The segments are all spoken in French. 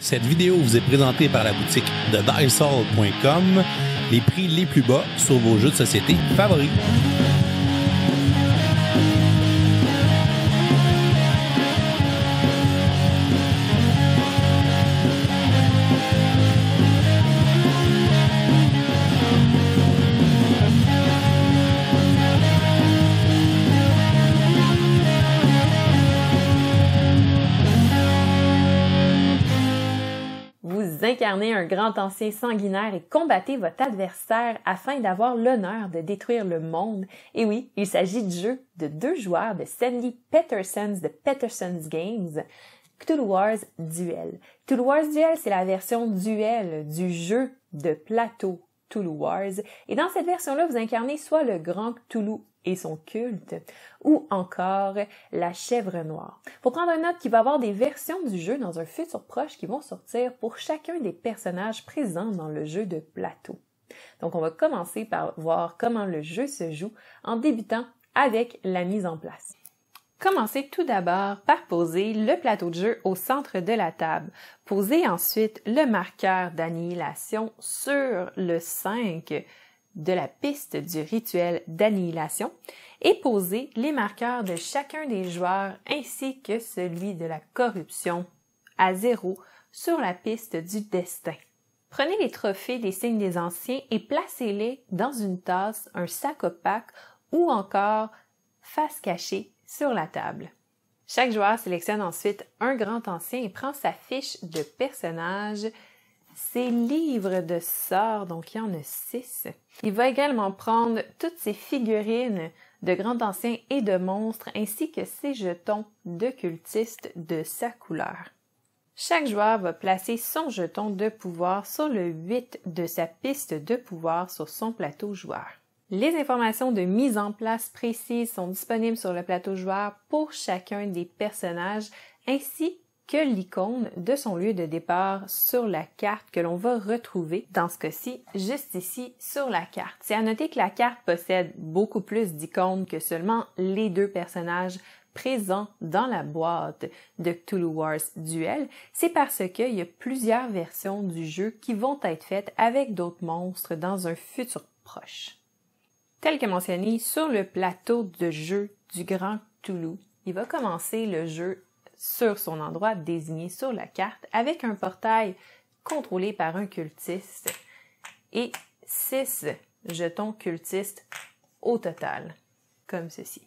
Cette vidéo vous est présentée par la boutique de Diceall.com, les prix les plus bas sur vos jeux de société favoris. Vous incarnez un grand ancien sanguinaire et combattez votre adversaire afin d'avoir l'honneur de détruire le monde. Et oui, il s'agit du jeu de 2 joueurs de Sandy Petersons de Petersons Games, Cthulhu Wars Duel. Cthulhu Wars Duel, c'est la version duel du jeu de plateau Cthulhu Wars. Et dans cette version-là, vous incarnez soit le grand Cthulhu et son culte, ou encore la chèvre noire. Faut prendre note qu'il va y avoir des versions du jeu dans un futur proche qui vont sortir pour chacun des personnages présents dans le jeu de plateau. Donc on va commencer par voir comment le jeu se joue en débutant avec la mise en place. Commencez tout d'abord par poser le plateau de jeu au centre de la table. Posez ensuite le marqueur d'annihilation sur le 5 de la piste du rituel d'annihilation et posez les marqueurs de chacun des joueurs ainsi que celui de la corruption à 0 sur la piste du destin. Prenez les trophées des signes des anciens et placez-les dans une tasse, un sac opaque ou encore face cachée sur la table. Chaque joueur sélectionne ensuite un grand ancien et prend sa fiche de personnage, ses livres de sorts, donc il y en a 6. Il va également prendre toutes ses figurines de grands anciens et de monstres, ainsi que ses jetons de cultistes de sa couleur. Chaque joueur va placer son jeton de pouvoir sur le 8 de sa piste de pouvoir sur son plateau joueur. Les informations de mise en place précises sont disponibles sur le plateau joueur pour chacun des personnages, ainsi que l'icône de son lieu de départ sur la carte que l'on va retrouver, dans ce cas-ci, juste ici sur la carte. C'est à noter que la carte possède beaucoup plus d'icônes que seulement les 2 personnages présents dans la boîte de Cthulhu Wars Duel. C'est parce qu'il y a plusieurs versions du jeu qui vont être faites avec d'autres monstres dans un futur proche. Tel que mentionné sur le plateau de jeu du grand Cthulhu, il va commencer le jeu sur son endroit désigné sur la carte avec un portail contrôlé par un cultiste et 6 jetons cultistes au total, comme ceci.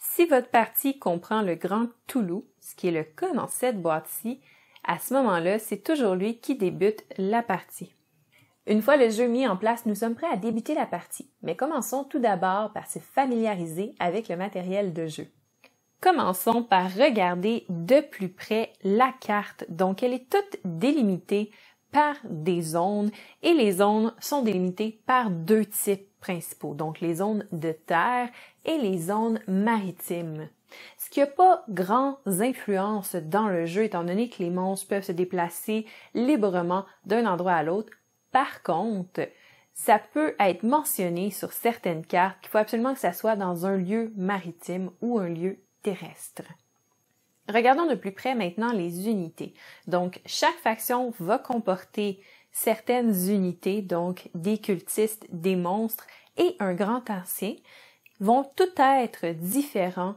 Si votre partie comprend le grand Cthulhu, ce qui est le cas dans cette boîte-ci, à ce moment-là, c'est toujours lui qui débute la partie. Une fois le jeu mis en place, nous sommes prêts à débuter la partie, mais commençons tout d'abord par se familiariser avec le matériel de jeu. Commençons par regarder de plus près la carte. Donc, elle est toute délimitée par des zones et les zones sont délimitées par 2 types principaux. Donc, les zones de terre et les zones maritimes. Ce qui n'a pas grandes influences dans le jeu étant donné que les monstres peuvent se déplacer librement d'un endroit à l'autre. Par contre, ça peut être mentionné sur certaines cartes qu'il faut absolument que ça soit dans un lieu maritime ou un lieu terrestre. Regardons de plus près maintenant les unités. Donc, chaque faction va comporter certaines unités, donc des cultistes, des monstres et un grand ancien, vont tout être différents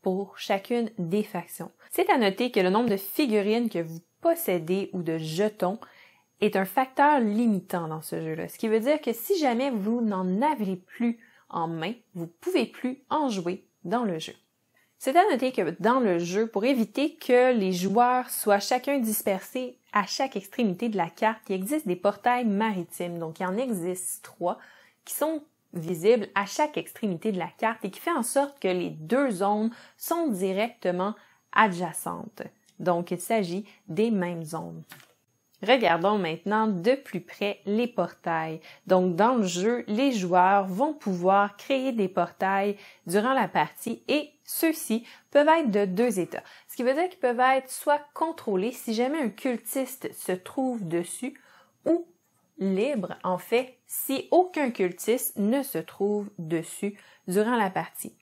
pour chacune des factions. C'est à noter que le nombre de figurines que vous possédez ou de jetons est un facteur limitant dans ce jeu-là. Ce qui veut dire que si jamais vous n'en avez plus en main, vous ne pouvez plus en jouer dans le jeu. C'est à noter que dans le jeu, pour éviter que les joueurs soient chacun dispersés à chaque extrémité de la carte, il existe des portails maritimes. Donc, il en existe 3 qui sont visibles à chaque extrémité de la carte et qui fait en sorte que les 2 zones sont directement adjacentes. Donc, il s'agit des mêmes zones. Regardons maintenant de plus près les portails. Donc, dans le jeu, les joueurs vont pouvoir créer des portails durant la partie et ceux-ci peuvent être de 2 états. Ce qui veut dire qu'ils peuvent être soit contrôlés si jamais un cultiste se trouve dessus ou libres, en fait, si aucun cultiste ne se trouve dessus durant la partie.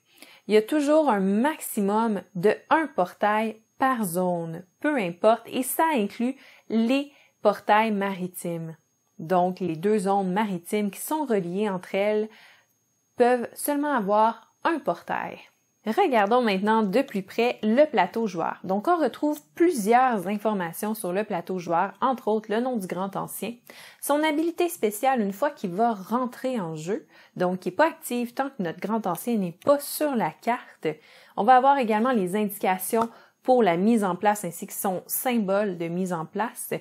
Il y a toujours un maximum de 1 portail par zone, peu importe, et ça inclut les portails maritimes. Donc, les 2 zones maritimes qui sont reliées entre elles peuvent seulement avoir un portail. Regardons maintenant de plus près le plateau joueur. Donc, on retrouve plusieurs informations sur le plateau joueur, entre autres le nom du grand ancien, son habilité spéciale une fois qu'il va rentrer en jeu, donc qui n'est pas active tant que notre grand ancien n'est pas sur la carte. On va avoir également les indications pour la mise en place ainsi que son symbole de mise en place.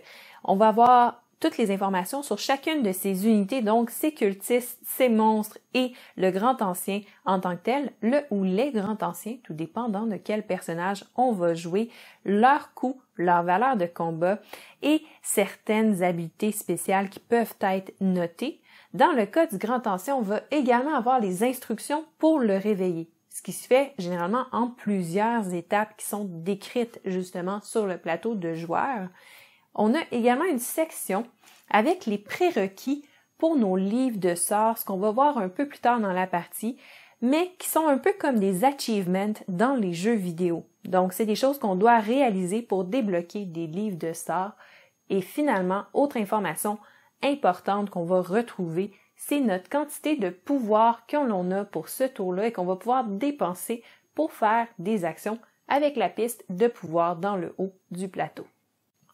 On va avoir toutes les informations sur chacune de ces unités, donc ses cultistes, ses monstres et le grand ancien en tant que tel, le ou les grands anciens, tout dépendant de quel personnage on va jouer, leur coût, leur valeur de combat et certaines habiletés spéciales qui peuvent être notées. Dans le cas du grand ancien, on va également avoir les instructions pour le réveiller, ce qui se fait généralement en plusieurs étapes qui sont décrites justement sur le plateau de joueurs. On a également une section avec les prérequis pour nos livres de sorts, ce qu'on va voir un peu plus tard dans la partie, mais qui sont un peu comme des achievements dans les jeux vidéo. Donc, c'est des choses qu'on doit réaliser pour débloquer des livres de sorts. Et finalement, autre information importante qu'on va retrouver, c'est notre quantité de pouvoir que l'on a pour ce tour-là et qu'on va pouvoir dépenser pour faire des actions avec la piste de pouvoir dans le haut du plateau.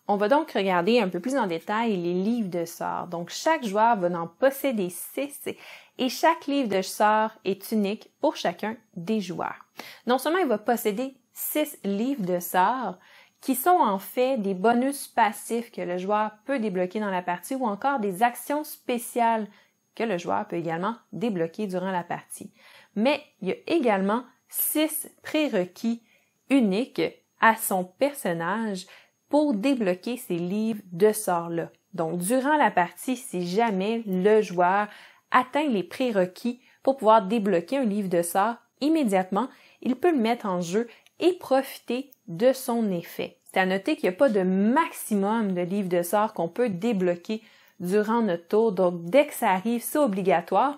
On va donc regarder un peu plus en détail les livres de sorts. Donc, chaque joueur va en posséder 6 et chaque livre de sort est unique pour chacun des joueurs. Non seulement il va posséder 6 livres de sorts qui sont en fait des bonus passifs que le joueur peut débloquer dans la partie ou encore des actions spéciales que le joueur peut également débloquer durant la partie. Mais il y a également 6 prérequis uniques à son personnage pour débloquer ces livres de sorts-là. Donc, durant la partie, si jamais le joueur atteint les prérequis pour pouvoir débloquer un livre de sorts, immédiatement, il peut le mettre en jeu et profiter de son effet. C'est à noter qu'il n'y a pas de maximum de livres de sorts qu'on peut débloquer durant notre tour, donc dès que ça arrive, c'est obligatoire.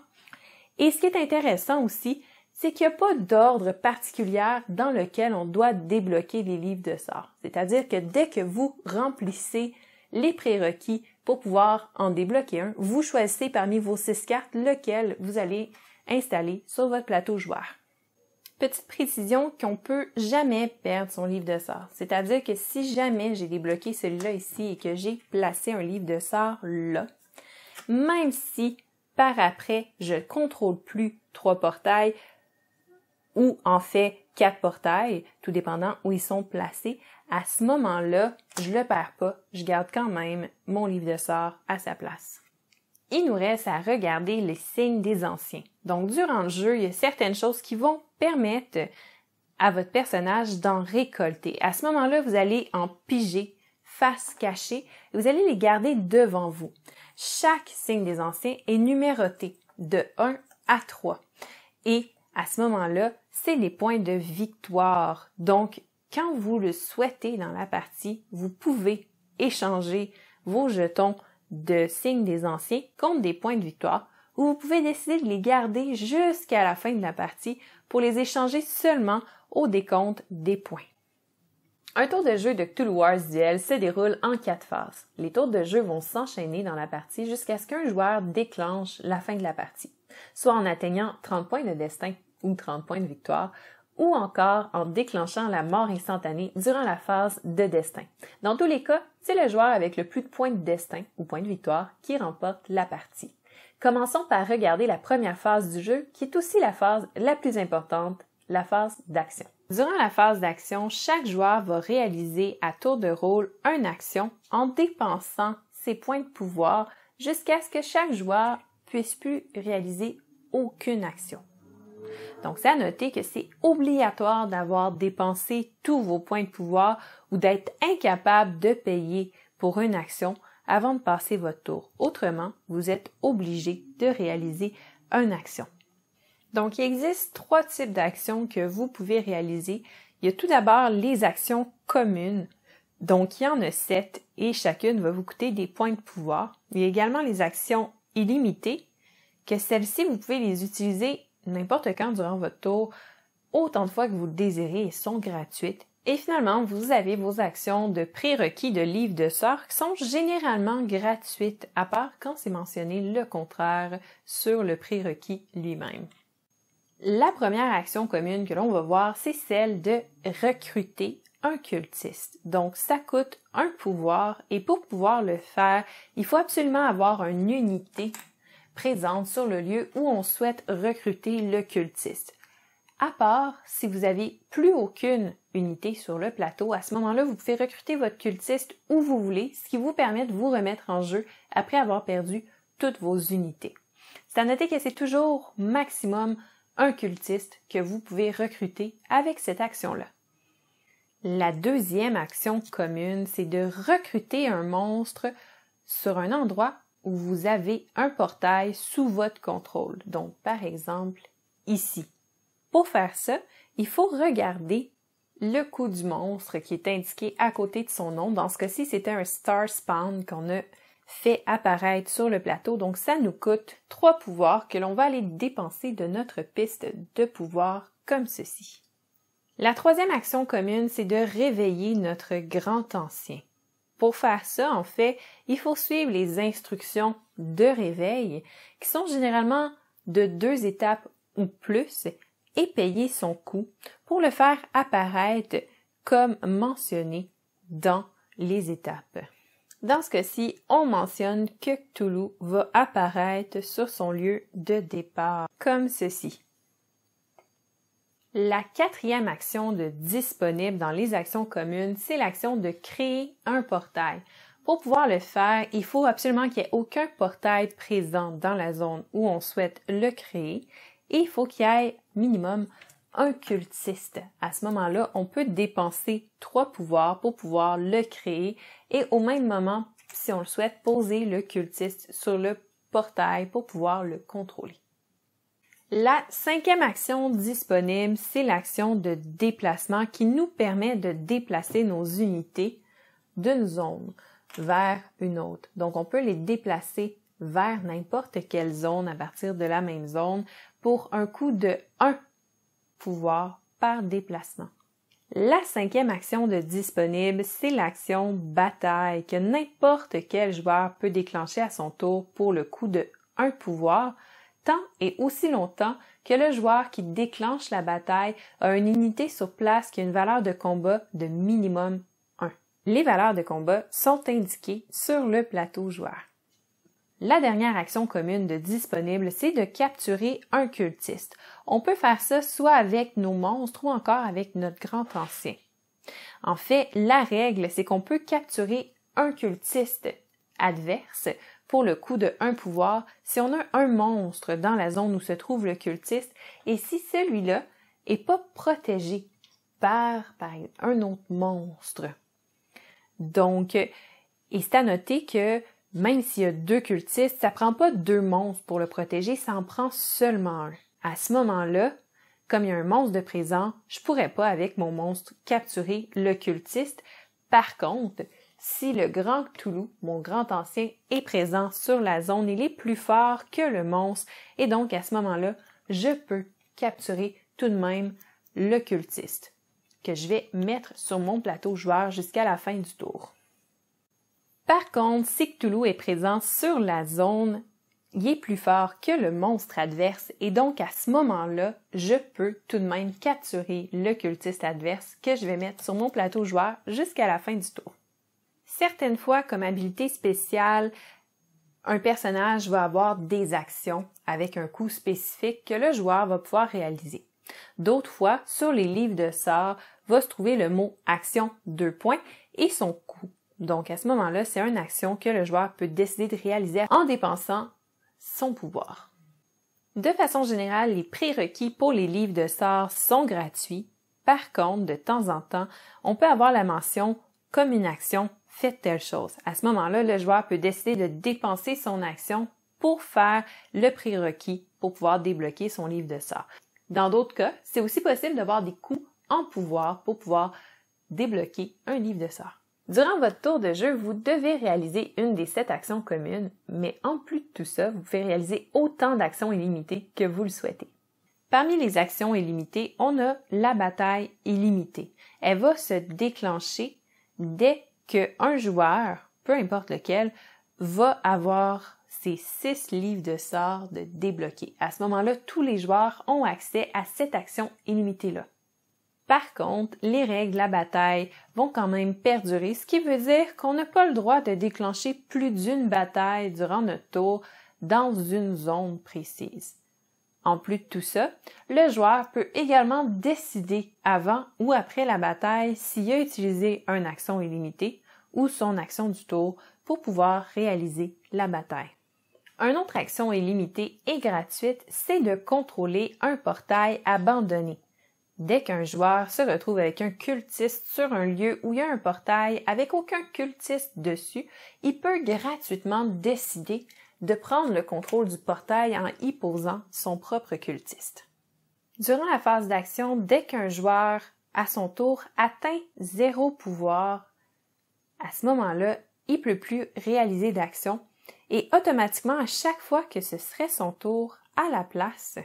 Et ce qui est intéressant aussi, c'est qu'il n'y a pas d'ordre particulier dans lequel on doit débloquer les livres de sorts. C'est-à-dire que dès que vous remplissez les prérequis pour pouvoir en débloquer un, vous choisissez parmi vos 6 cartes lequel vous allez installer sur votre plateau joueur. Petite précision qu'on peut jamais perdre son livre de sorts. C'est-à-dire que si jamais j'ai débloqué celui-là ici et que j'ai placé un livre de sorts là, même si par après je ne contrôle plus 3 portails, ou en fait 4 portails, tout dépendant où ils sont placés, à ce moment-là, je le perds pas, je garde quand même mon livre de sorts à sa place. Il nous reste à regarder les signes des anciens. Donc, durant le jeu, il y a certaines choses qui vont permettre à votre personnage d'en récolter. À ce moment-là, vous allez en piger face cachée et vous allez les garder devant vous. Chaque signe des anciens est numéroté de 1 à 3. Et à ce moment-là, c'est les points de victoire. Donc, quand vous le souhaitez dans la partie, vous pouvez échanger vos jetons de signes des anciens contre des points de victoire ou vous pouvez décider de les garder jusqu'à la fin de la partie pour les échanger seulement au décompte des points. Un tour de jeu de Cthulhu Wars Duel se déroule en 4 phases. Les tours de jeu vont s'enchaîner dans la partie jusqu'à ce qu'un joueur déclenche la fin de la partie, soit en atteignant 30 points de destin ou 30 points de victoire, ou encore en déclenchant la mort instantanée durant la phase de destin. Dans tous les cas, c'est le joueur avec le plus de points de destin ou points de victoire qui remporte la partie. Commençons par regarder la première phase du jeu, qui est aussi la phase la plus importante, la phase d'action. Durant la phase d'action, chaque joueur va réaliser à tour de rôle une action en dépensant ses points de pouvoir jusqu'à ce que chaque joueur puisse plus réaliser aucune action. Donc, c'est à noter que c'est obligatoire d'avoir dépensé tous vos points de pouvoir ou d'être incapable de payer pour une action avant de passer votre tour. Autrement, vous êtes obligé de réaliser une action. Donc, il existe 3 types d'actions que vous pouvez réaliser. Il y a tout d'abord les actions communes. Donc, il y en a 7 et chacune va vous coûter des points de pouvoir. Il y a également les actions illimitées, que celles-ci, vous pouvez les utiliser n'importe quand durant votre tour, autant de fois que vous le désirez et sont gratuites. Et finalement, vous avez vos actions de prérequis de livres de sort qui sont généralement gratuites, à part quand c'est mentionné le contraire sur le prérequis lui-même. La première action commune que l'on va voir, c'est celle de recruter un cultiste. Donc, ça coûte un pouvoir et pour pouvoir le faire, il faut absolument avoir une unité présente sur le lieu où on souhaite recruter le cultiste. À part si vous avez plus aucune unité sur le plateau, à ce moment-là, vous pouvez recruter votre cultiste où vous voulez, ce qui vous permet de vous remettre en jeu après avoir perdu toutes vos unités. C'est à noter que c'est toujours maximum un cultiste que vous pouvez recruter avec cette action-là. La deuxième action commune, c'est de recruter un monstre sur un endroit où vous avez un portail sous votre contrôle. Donc, par exemple, ici. Pour faire ça, il faut regarder le coût du monstre qui est indiqué à côté de son nom. Dans ce cas-ci, c'était un Star Spawn qu'on a fait apparaître sur le plateau. Donc, ça nous coûte 3 pouvoirs que l'on va aller dépenser de notre piste de pouvoirs comme ceci. La troisième action commune, c'est de réveiller notre grand ancien. Pour faire ça, en fait, il faut suivre les instructions de réveil qui sont généralement de 2 étapes ou plus et payer son coût pour le faire apparaître comme mentionné dans les étapes. Dans ce cas-ci, on mentionne que Cthulhu va apparaître sur son lieu de départ, comme ceci. La quatrième action de disponible dans les actions communes, c'est l'action de créer un portail. Pour pouvoir le faire, il faut absolument qu'il n'y ait aucun portail présent dans la zone où on souhaite le créer. Et il faut qu'il y ait minimum un cultiste. À ce moment-là, on peut dépenser 3 pouvoirs pour pouvoir le créer et au même moment, si on le souhaite, poser le cultiste sur le portail pour pouvoir le contrôler. La cinquième action disponible, c'est l'action de déplacement qui nous permet de déplacer nos unités d'une zone vers une autre. Donc, on peut les déplacer vers n'importe quelle zone à partir de la même zone pour un coût de 1 pouvoir par déplacement. La cinquième action de disponible, c'est l'action bataille que n'importe quel joueur peut déclencher à son tour pour le coût de 1 pouvoir, tant et aussi longtemps que le joueur qui déclenche la bataille a une unité sur place qui a une valeur de combat de minimum 1. Les valeurs de combat sont indiquées sur le plateau joueur. La dernière action commune de disponible, c'est de capturer un cultiste. On peut faire ça soit avec nos monstres ou encore avec notre grand ancien. En fait, la règle, c'est qu'on peut capturer un cultiste adverse pour le coût de 1 pouvoir si on a un monstre dans la zone où se trouve le cultiste et si celui-là n'est pas protégé par un autre monstre. Donc, et c'est à noter que même s'il y a 2 cultistes, ça prend pas 2 monstres pour le protéger, ça en prend seulement un. À ce moment-là, comme il y a un monstre de présent, je pourrais pas avec mon monstre capturer le cultiste. Par contre, si le grand Cthulhu, mon grand ancien, est présent sur la zone, il est plus fort que le monstre et donc à ce moment-là, je peux capturer tout de même le cultiste que je vais mettre sur mon plateau joueur jusqu'à la fin du tour. Par contre, si Cthulhu est présent sur la zone, il est plus fort que le monstre adverse et donc à ce moment-là, je peux tout de même capturer le cultiste adverse que je vais mettre sur mon plateau joueur jusqu'à la fin du tour. Certaines fois, comme habilité spéciale, un personnage va avoir des actions avec un coût spécifique que le joueur va pouvoir réaliser. D'autres fois, sur les livres de sorts, va se trouver le mot « action » 2 points et son coût. Donc, à ce moment-là, c'est une action que le joueur peut décider de réaliser en dépensant son pouvoir. De façon générale, les prérequis pour les livres de sorts sont gratuits. Par contre, de temps en temps, on peut avoir la mention « comme une action, faites telle chose ». À ce moment-là, le joueur peut décider de dépenser son action pour faire le prérequis pour pouvoir débloquer son livre de sorts. Dans d'autres cas, c'est aussi possible d'avoir des coûts en pouvoir pour pouvoir débloquer un livre de sorts. Durant votre tour de jeu, vous devez réaliser une des 7 actions communes, mais en plus de tout ça, vous pouvez réaliser autant d'actions illimitées que vous le souhaitez. Parmi les actions illimitées, on a la bataille illimitée. Elle va se déclencher dès qu'un joueur, peu importe lequel, va avoir ses 6 livres de sorts de débloquer. À ce moment-là, tous les joueurs ont accès à cette action illimitée-là. Par contre, les règles de la bataille vont quand même perdurer, ce qui veut dire qu'on n'a pas le droit de déclencher plus d'une bataille durant notre tour dans une zone précise. En plus de tout ça, le joueur peut également décider avant ou après la bataille s'il a utilisé une action illimitée ou son action du tour pour pouvoir réaliser la bataille. Une autre action illimitée et gratuite, c'est de contrôler un portail abandonné. Dès qu'un joueur se retrouve avec un cultiste sur un lieu où il y a un portail avec aucun cultiste dessus, il peut gratuitement décider de prendre le contrôle du portail en y posant son propre cultiste. Durant la phase d'action, dès qu'un joueur, à son tour, atteint 0 pouvoir, à ce moment-là, il ne peut plus réaliser d'action et automatiquement, à chaque fois que ce serait son tour, à la place,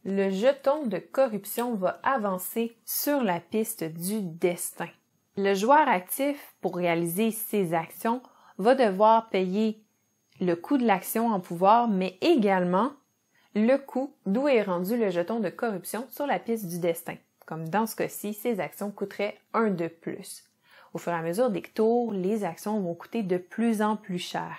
le jeton de corruption va avancer sur la piste du destin. Le joueur actif, pour réaliser ses actions, va devoir payer le coût de l'action en pouvoir, mais également le coût d'où est rendu le jeton de corruption sur la piste du destin. Comme dans ce cas-ci, ces actions coûteraient 1 de plus. Au fur et à mesure des tours, les actions vont coûter de plus en plus cher.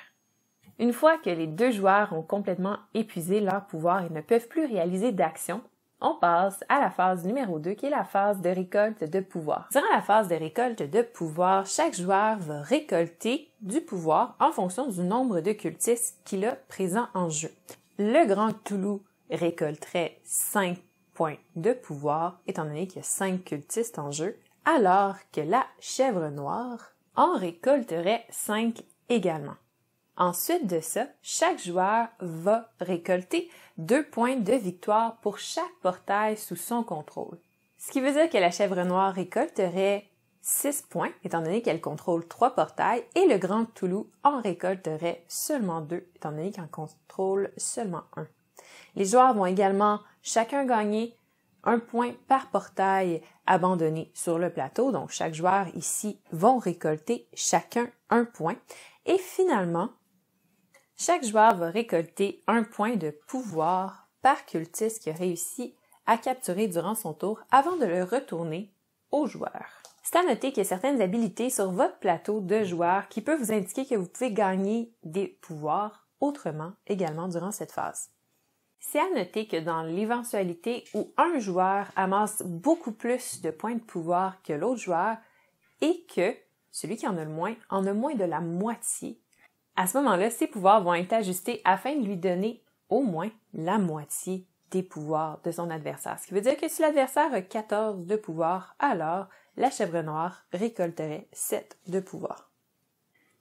Une fois que les 2 joueurs ont complètement épuisé leur pouvoir et ne peuvent plus réaliser d'action, on passe à la phase numéro 2 qui est la phase de récolte de pouvoir. Durant la phase de récolte de pouvoir, chaque joueur va récolter du pouvoir en fonction du nombre de cultistes qu'il a présents en jeu. Le Grand Cthulhu récolterait 5 points de pouvoir étant donné qu'il y a 5 cultistes en jeu, alors que la Chèvre Noire en récolterait 5 également. Ensuite de ça, chaque joueur va récolter 2 points de victoire pour chaque portail sous son contrôle. Ce qui veut dire que la Chèvre Noire récolterait 6 points, étant donné qu'elle contrôle 3 portails, et le Grand Cthulhu en récolterait seulement 2, étant donné qu'il en contrôle seulement 1. Les joueurs vont également chacun gagner 1 point par portail abandonné sur le plateau, donc chaque joueur ici vont récolter chacun 1 point. Et finalement, chaque joueur va récolter 1 point de pouvoir par cultiste qui a réussi à capturer durant son tour avant de le retourner au joueur. C'est à noter qu'il y a certaines habilités sur votre plateau de joueur qui peuvent vous indiquer que vous pouvez gagner des pouvoirs autrement également durant cette phase. C'est à noter que dans l'éventualité où un joueur amasse beaucoup plus de points de pouvoir que l'autre joueur et que celui qui en a le moins en a moins de la moitié, à ce moment-là, ses pouvoirs vont être ajustés afin de lui donner au moins la moitié des pouvoirs de son adversaire. Ce qui veut dire que si l'adversaire a 14 de pouvoir, alors la Chèvre Noire récolterait 7 de pouvoir.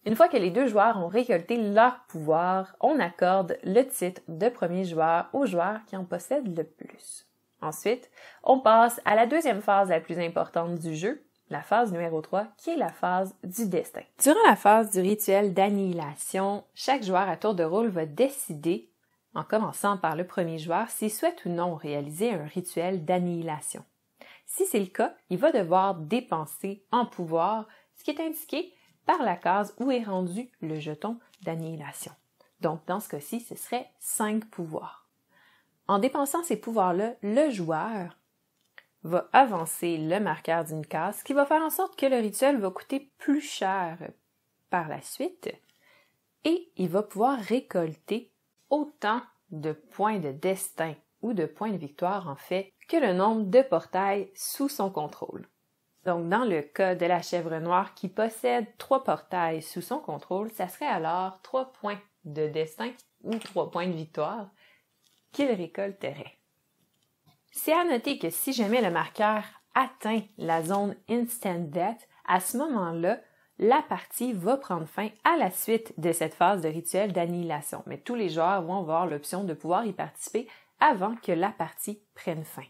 Une fois que les 2 joueurs ont récolté leur pouvoir, on accorde le titre de premier joueur au joueur qui en possède le plus. Ensuite, on passe à la deuxième phase la plus importante du jeu, la phase numéro 3, qui est la phase du destin. Durant la phase du rituel d'annihilation, chaque joueur à tour de rôle va décider, en commençant par le premier joueur, s'il souhaite ou non réaliser un rituel d'annihilation. Si c'est le cas, il va devoir dépenser en pouvoir, ce qui est indiqué par la case où est rendu le jeton d'annihilation. Donc, dans ce cas-ci, ce serait 5 pouvoirs. En dépensant ces pouvoirs-là, le joueur va avancer le marqueur d'une case, ce qui va faire en sorte que le rituel va coûter plus cher par la suite et il va pouvoir récolter autant de points de destin ou de points de victoire en fait que le nombre de portails sous son contrôle. Donc dans le cas de la Chèvre Noire qui possède 3 portails sous son contrôle, ça serait alors 3 points de destin ou 3 points de victoire qu'il récolterait. C'est à noter que si jamais le marqueur atteint la zone Instant Death, à ce moment-là, la partie va prendre fin à la suite de cette phase de rituel d'annihilation. Mais tous les joueurs vont avoir l'option de pouvoir y participer avant que la partie prenne fin.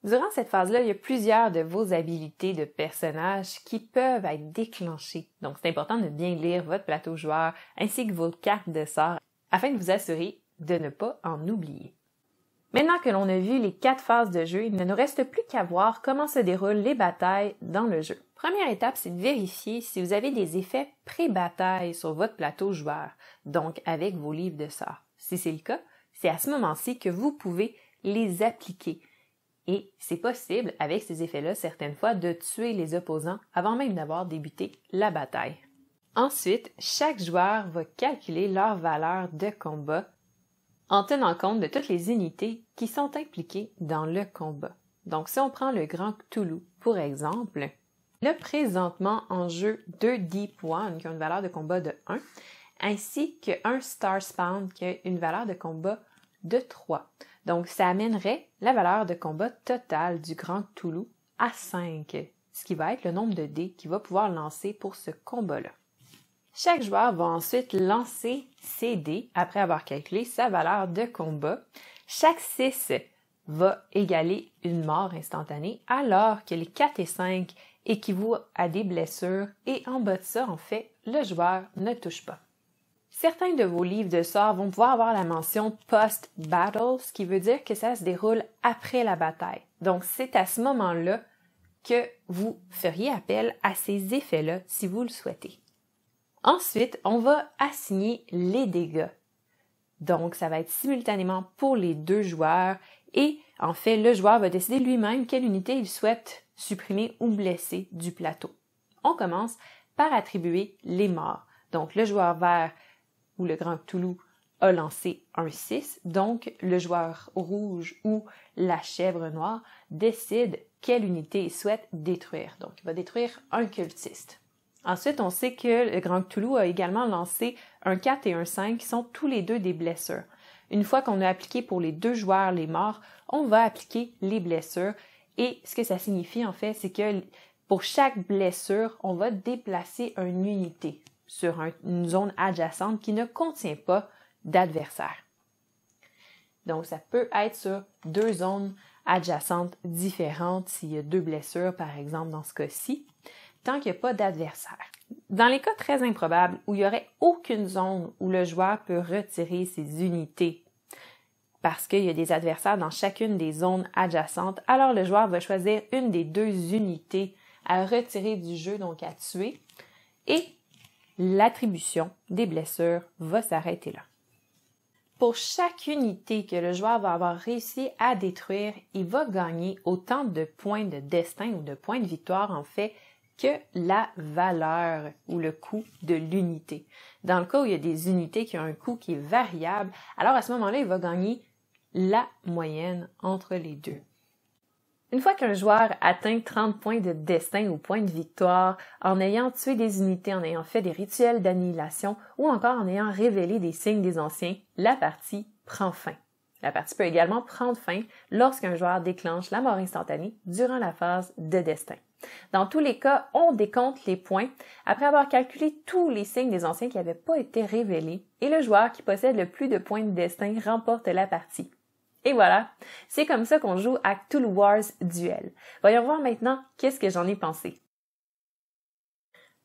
Durant cette phase-là, il y a plusieurs de vos habilités de personnages qui peuvent être déclenchées. Donc, c'est important de bien lire votre plateau joueur ainsi que vos cartes de sorts afin de vous assurer de ne pas en oublier. Maintenant que l'on a vu les 4 phases de jeu, il ne nous reste plus qu'à voir comment se déroulent les batailles dans le jeu. Première étape, c'est de vérifier si vous avez des effets pré-bataille sur votre plateau joueur, donc avec vos livres de sorts. Si c'est le cas, c'est à ce moment-ci que vous pouvez les appliquer. Et c'est possible, avec ces effets-là, certaines fois, de tuer les opposants avant même d'avoir débuté la bataille. Ensuite, chaque joueur va calculer leur valeur de combat en tenant compte de toutes les unités qui sont impliquées dans le combat. Donc, si on prend le Grand Cthulhu, pour exemple, il a présentement en jeu 2 Deep One qui ont une valeur de combat de 1, ainsi qu'un Star Spawn qui a une valeur de combat de 3. Donc, ça amènerait la valeur de combat totale du Grand Cthulhu à 5, ce qui va être le nombre de dés qu'il va pouvoir lancer pour ce combat-là. Chaque joueur va ensuite lancer ses dés après avoir calculé sa valeur de combat. Chaque 6 va égaler une mort instantanée, alors que les 4 et 5 équivaut à des blessures et en bas de ça, en fait, le joueur ne touche pas. Certains de vos livres de sorts vont pouvoir avoir la mention post-battle, ce qui veut dire que ça se déroule après la bataille. Donc, c'est à ce moment-là que vous feriez appel à ces effets-là si vous le souhaitez. Ensuite, on va assigner les dégâts. Donc, ça va être simultanément pour les 2 joueurs et, en fait, le joueur va décider lui-même quelle unité il souhaite supprimer ou blesser du plateau. On commence par attribuer les morts. Donc, le joueur vert ou le Grand Cthulhu a lancé un 6, donc le joueur rouge ou la chèvre noire décide quelle unité il souhaite détruire. Donc, il va détruire un cultiste. Ensuite, on sait que le Grand Cthulhu a également lancé un 4 et un 5 qui sont tous les deux des blessures. Une fois qu'on a appliqué pour les 2 joueurs les morts, on va appliquer les blessures. Et ce que ça signifie, en fait, c'est que pour chaque blessure, on va déplacer une unité sur une zone adjacente qui ne contient pas d'adversaire. Donc, ça peut être sur 2 zones adjacentes différentes s'il y a 2 blessures, par exemple, dans ce cas-ci, tant qu'il n'y a pas d'adversaire. Dans les cas très improbables où il n'y aurait aucune zone où le joueur peut retirer ses unités parce qu'il y a des adversaires dans chacune des zones adjacentes, alors le joueur va choisir une des 2 unités à retirer du jeu, donc à tuer, et l'attribution des blessures va s'arrêter là. Pour chaque unité que le joueur va avoir réussi à détruire, il va gagner autant de points de destin ou de points de victoire, en fait, que la valeur ou le coût de l'unité. Dans le cas où il y a des unités qui ont un coût qui est variable, alors à ce moment-là, il va gagner la moyenne entre les 2. Une fois qu'un joueur atteint 30 points de destin ou points de victoire en ayant tué des unités, en ayant fait des rituels d'annihilation ou encore en ayant révélé des signes des anciens, la partie prend fin. La partie peut également prendre fin lorsqu'un joueur déclenche la mort instantanée durant la phase de destin. Dans tous les cas, on décompte les points après avoir calculé tous les signes des anciens qui n'avaient pas été révélés et le joueur qui possède le plus de points de destin remporte la partie. Et voilà, c'est comme ça qu'on joue à Cthulhu Wars Duel. Voyons voir maintenant qu'est-ce que j'en ai pensé.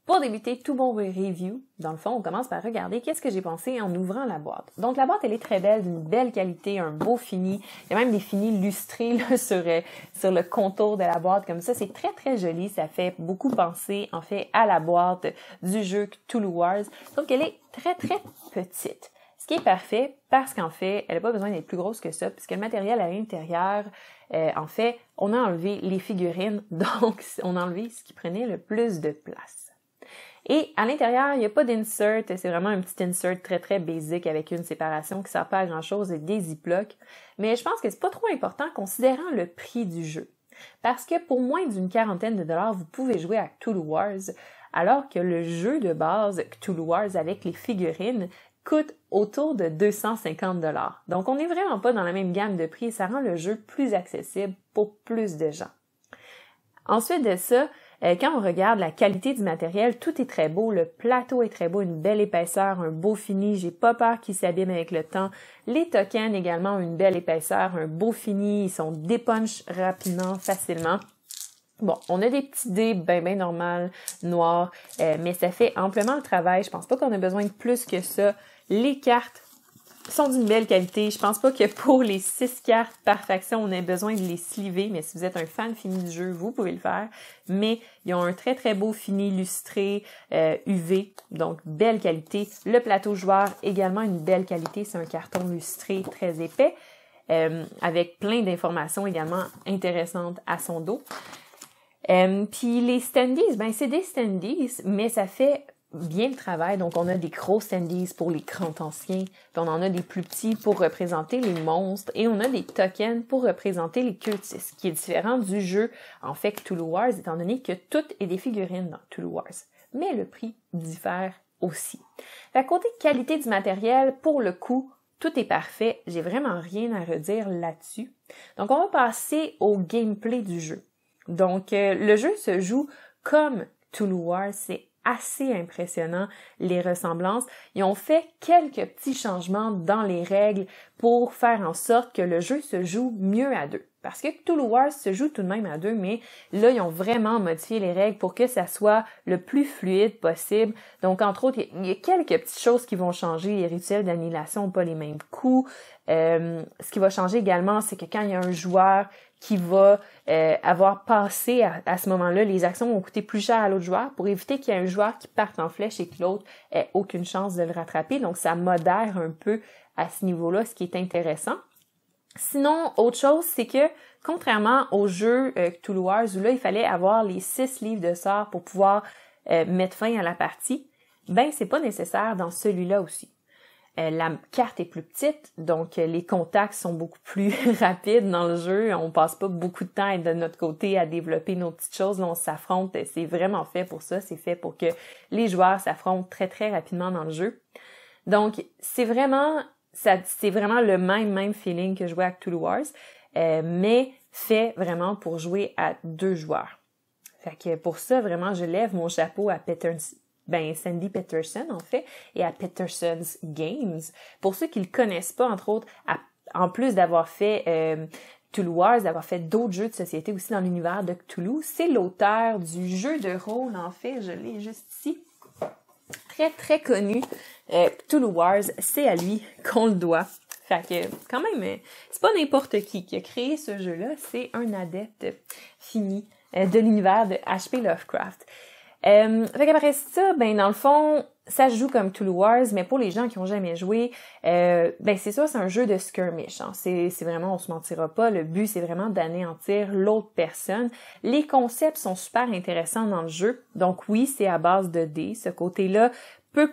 Pour débuter tout bon review, dans le fond, on commence par regarder qu'est-ce que j'ai pensé en ouvrant la boîte. Donc la boîte, elle est très belle, d'une belle qualité, un beau fini. Il y a même des finis lustrés là, sur le contour de la boîte comme ça. C'est très très joli, ça fait beaucoup penser en fait à la boîte du jeu Cthulhu Wars. Donc elle est très très petite. Ce qui est parfait parce qu'en fait, elle n'a pas besoin d'être plus grosse que ça puisque le matériel à l'intérieur, en fait, on a enlevé les figurines, donc on a enlevé ce qui prenait le plus de place. Et à l'intérieur, il n'y a pas d'insert, c'est vraiment un petit insert très très basique avec une séparation qui ne sert pas à grand chose et des ziplocs. Mais je pense que c'est pas trop important considérant le prix du jeu. Parce que pour moins d'une quarantaine de dollars, vous pouvez jouer à Cthulhu Wars, alors que le jeu de base Cthulhu Wars avec les figurines coûte autour de 250 $. Donc on n'est vraiment pas dans la même gamme de prix et ça rend le jeu plus accessible pour plus de gens. Ensuite de ça, quand on regarde la qualité du matériel, tout est très beau, le plateau est très beau, une belle épaisseur, un beau fini, j'ai pas peur qu'il s'abîme avec le temps. Les tokens également ont une belle épaisseur, un beau fini, ils sont dépunch rapidement, facilement. Bon, on a des petits dés bien normal, noirs, mais ça fait amplement le travail. Je pense pas qu'on a besoin de plus que ça. Les cartes sont d'une belle qualité. Je pense pas que pour les 6 cartes par faction, on ait besoin de les sliver, mais si vous êtes un fan fini du jeu, vous pouvez le faire. Mais ils ont un très très beau fini illustré, UV, donc belle qualité. Le plateau joueur, également une belle qualité. C'est un carton lustré très épais, avec plein d'informations également intéressantes à son dos. Puis les standees, ben c'est des standees, mais ça fait bien le travail. Donc, on a des gros standees pour les grands anciens, puis on en a des plus petits pour représenter les monstres, et on a des tokens pour représenter les cultistes, qui est différent du jeu, en fait, Cthulhu Wars, étant donné que tout est des figurines dans Cthulhu Wars. Mais le prix diffère aussi. À côté qualité du matériel, pour le coup, tout est parfait. J'ai vraiment rien à redire là-dessus. Donc, on va passer au gameplay du jeu. Donc, le jeu se joue comme Cthulhu Wars, c'est assez impressionnant, les ressemblances. Ils ont fait quelques petits changements dans les règles pour faire en sorte que le jeu se joue mieux à deux. Parce que Cthulhu Wars se joue tout de même à deux, mais là, ils ont vraiment modifié les règles pour que ça soit le plus fluide possible. Donc, entre autres, il y a quelques petites choses qui vont changer. Les rituels d'annihilation n'ont pas les mêmes coups. Ce qui va changer également, c'est que quand il y a un joueur qui va avoir passé à ce moment-là, les actions vont coûter plus cher à l'autre joueur pour éviter qu'il y ait un joueur qui parte en flèche et que l'autre ait aucune chance de le rattraper. Donc, ça modère un peu à ce niveau-là, ce qui est intéressant. Sinon, autre chose, c'est que contrairement au jeu Cthulhu Wars, où là, il fallait avoir les 6 livres de sorts pour pouvoir mettre fin à la partie, ben c'est pas nécessaire dans celui-là aussi. La carte est plus petite, donc les contacts sont beaucoup plus rapides dans le jeu. On passe pas beaucoup de temps à être de notre côté à développer nos petites choses. Là, on s'affronte. C'est vraiment fait pour ça. C'est fait pour que les joueurs s'affrontent très, très rapidement dans le jeu. Donc, c'est vraiment le même feeling que jouer à Cthulhu Wars, mais fait vraiment pour jouer à 2 joueurs. Fait que pour ça, vraiment, je lève mon chapeau à Sandy Peterson, en fait, et à Peterson's Games. Pour ceux qui le connaissent pas, entre autres, en plus d'avoir fait Cthulhu Wars, d'avoir fait d'autres jeux de société aussi dans l'univers de Cthulhu, c'est l'auteur du jeu de rôle, en fait, je l'ai juste ici, très, très connu, Cthulhu Wars, c'est à lui qu'on le doit. Fait que, quand même, c'est pas n'importe qui a créé ce jeu-là, c'est un adepte fini de l'univers de H.P. Lovecraft. Fait qu'après ça, ben dans le fond, ça se joue comme Cthulhu Wars, mais pour les gens qui ont jamais joué, ben c'est ça, c'est un jeu de skirmish. Hein. C'est vraiment, on se mentira pas, le but c'est vraiment d'anéantir l'autre personne. Les concepts sont super intéressants dans le jeu, donc oui, c'est à base de dés. Ce côté-là peut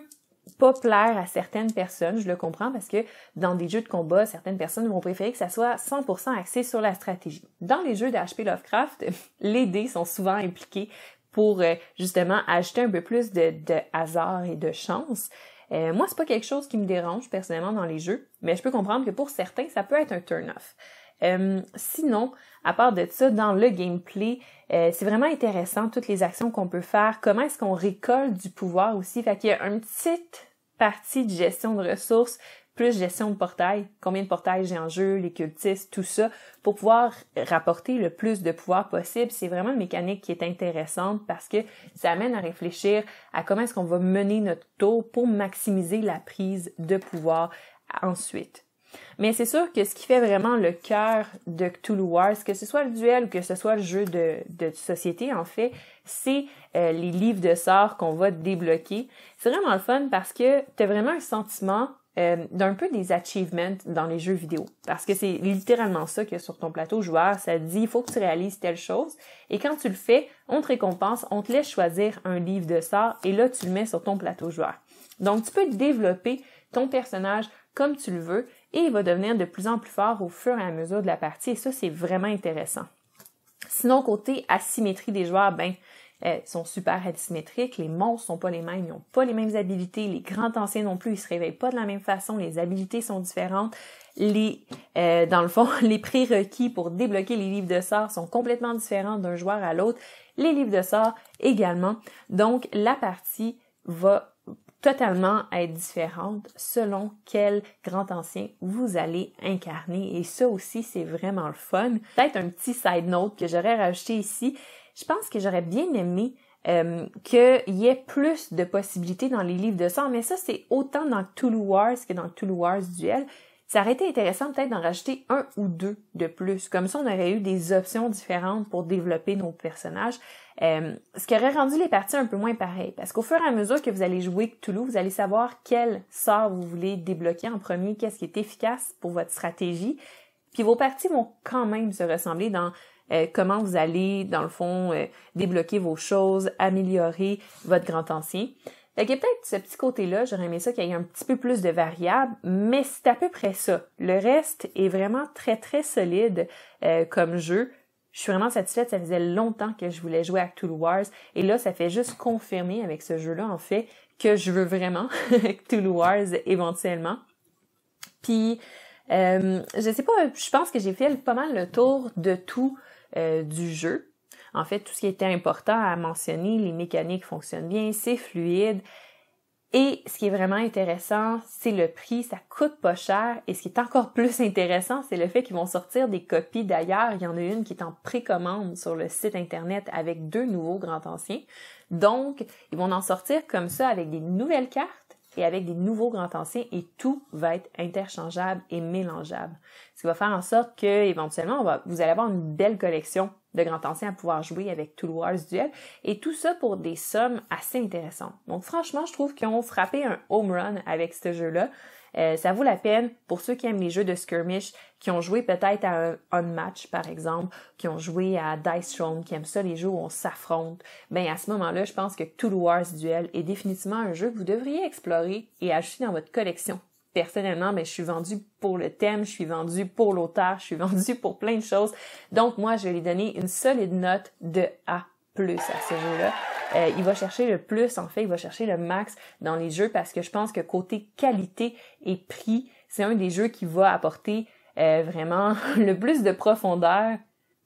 pas plaire à certaines personnes, je le comprends, parce que dans des jeux de combat, certaines personnes vont préférer que ça soit 100% axé sur la stratégie. Dans les jeux d'H.P. Lovecraft, les dés sont souvent impliqués pour justement ajouter un peu plus de hasard et de chance. Moi, c'est pas quelque chose qui me dérange personnellement dans les jeux, mais je peux comprendre que pour certains, ça peut être un turn-off. Sinon, à part de ça, dans le gameplay, c'est vraiment intéressant toutes les actions qu'on peut faire, comment est-ce qu'on récolte du pouvoir aussi. Fait qu'il y a une petite partie de gestion de ressources, plus gestion de portail, combien de portails j'ai en jeu, les cultistes, tout ça, pour pouvoir rapporter le plus de pouvoir possible. C'est vraiment une mécanique qui est intéressante parce que ça amène à réfléchir à comment est-ce qu'on va mener notre tour pour maximiser la prise de pouvoir ensuite. Mais c'est sûr que ce qui fait vraiment le cœur de Cthulhu Wars, que ce soit le duel ou que ce soit le jeu de société, en fait, c'est les livres de sorts qu'on va débloquer. C'est vraiment le fun parce que tu as vraiment un sentiment d'un peu des achievements dans les jeux vidéo. Parce que c'est littéralement ça qu'il y a sur ton plateau joueur. Ça te dit, il faut que tu réalises telle chose. Et quand tu le fais, on te récompense, on te laisse choisir un livre de sorts et là, tu le mets sur ton plateau joueur. Donc, tu peux développer ton personnage comme tu le veux et il va devenir de plus en plus fort au fur et à mesure de la partie. Et ça, c'est vraiment intéressant. Sinon, côté asymétrie des joueurs, sont super asymétriques, les monstres sont pas les mêmes, ils ont pas les mêmes habilités, les grands anciens non plus, ils se réveillent pas de la même façon, les habilités sont différentes, dans le fond, les prérequis pour débloquer les livres de sorts sont complètement différents d'un joueur à l'autre, les livres de sorts également, donc la partie va totalement être différente selon quel grand ancien vous allez incarner, et ça aussi c'est vraiment le fun. Peut-être un petit side note que j'aurais rajouté ici, je pense que j'aurais bien aimé qu'il y ait plus de possibilités dans les livres de sort, mais ça, c'est autant dans Cthulhu Wars que dans Cthulhu Wars Duel. Ça aurait été intéressant peut-être d'en rajouter 1 ou 2 de plus. Comme ça, on aurait eu des options différentes pour développer nos personnages. Ce qui aurait rendu les parties un peu moins pareilles. Parce qu'au fur et à mesure que vous allez jouer Cthulhu, vous allez savoir quel sort vous voulez débloquer en premier, qu'est-ce qui est efficace pour votre stratégie. Puis vos parties vont quand même se ressembler dans comment vous allez, dans le fond, débloquer vos choses, améliorer votre grand ancien. Fait qu'il y a peut-être ce petit côté-là, j'aurais aimé ça qu'il y ait un petit peu plus de variables, mais c'est à peu près ça. Le reste est vraiment très, très solide comme jeu. Je suis vraiment satisfaite, ça faisait longtemps que je voulais jouer à Cthulhu Wars, et là, ça fait juste confirmer avec ce jeu-là, en fait, que je veux vraiment Cthulhu Wars éventuellement. Puis, je sais pas, je pense que j'ai fait pas mal le tour de tout du jeu. En fait, tout ce qui était important à mentionner, les mécaniques fonctionnent bien, c'est fluide. Et ce qui est vraiment intéressant, c'est le prix, ça coûte pas cher. Et ce qui est encore plus intéressant, c'est le fait qu'ils vont sortir des copies d'ailleurs. Il y en a une qui est en précommande sur le site internet avec 2 nouveaux grands anciens. Donc, ils vont en sortir comme ça avec des nouvelles cartes et avec des nouveaux grands anciens, et tout va être interchangeable et mélangeable. Ce qui va faire en sorte que, éventuellement, vous allez avoir une belle collection de grands anciens à pouvoir jouer avec Cthulhu Wars Duel, et tout ça pour des sommes assez intéressantes. Donc franchement, je trouve qu'ils ont frappé un home run avec ce jeu-là. Ça vaut la peine pour ceux qui aiment les jeux de skirmish, qui ont joué peut-être à un Unmatch par exemple, qui ont joué à Dice Throne, qui aiment ça les jeux où on s'affronte. Ben à ce moment-là, je pense que Cthulhu Wars Duel est définitivement un jeu que vous devriez explorer et ajouter dans votre collection. Personnellement, je suis vendue pour le thème, je suis vendue pour l'auteur, je suis vendue pour plein de choses. Donc moi, je vais lui donner une solide note de A+ à ce jeu-là. Il va chercher le plus, en fait, il va chercher le max dans les jeux, parce que je pense que côté qualité et prix, c'est un des jeux qui va apporter vraiment le plus de profondeur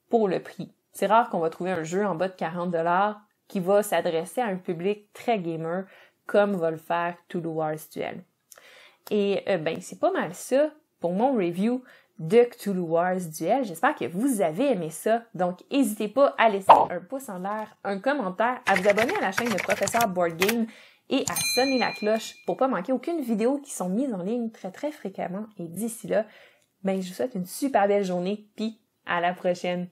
pour le prix. C'est rare qu'on va trouver un jeu en bas de 40$ qui va s'adresser à un public très gamer comme va le faire Cthulhu Wars Duel. Et c'est pas mal ça pour mon review de Cthulhu Wars Duel. J'espère que vous avez aimé ça. Donc, n'hésitez pas à laisser un pouce en l'air, un commentaire, à vous abonner à la chaîne de Professeur Board Game et à sonner la cloche pour pas manquer aucune vidéo qui sont mises en ligne très très fréquemment. Et d'ici là, je vous souhaite une super belle journée, puis à la prochaine!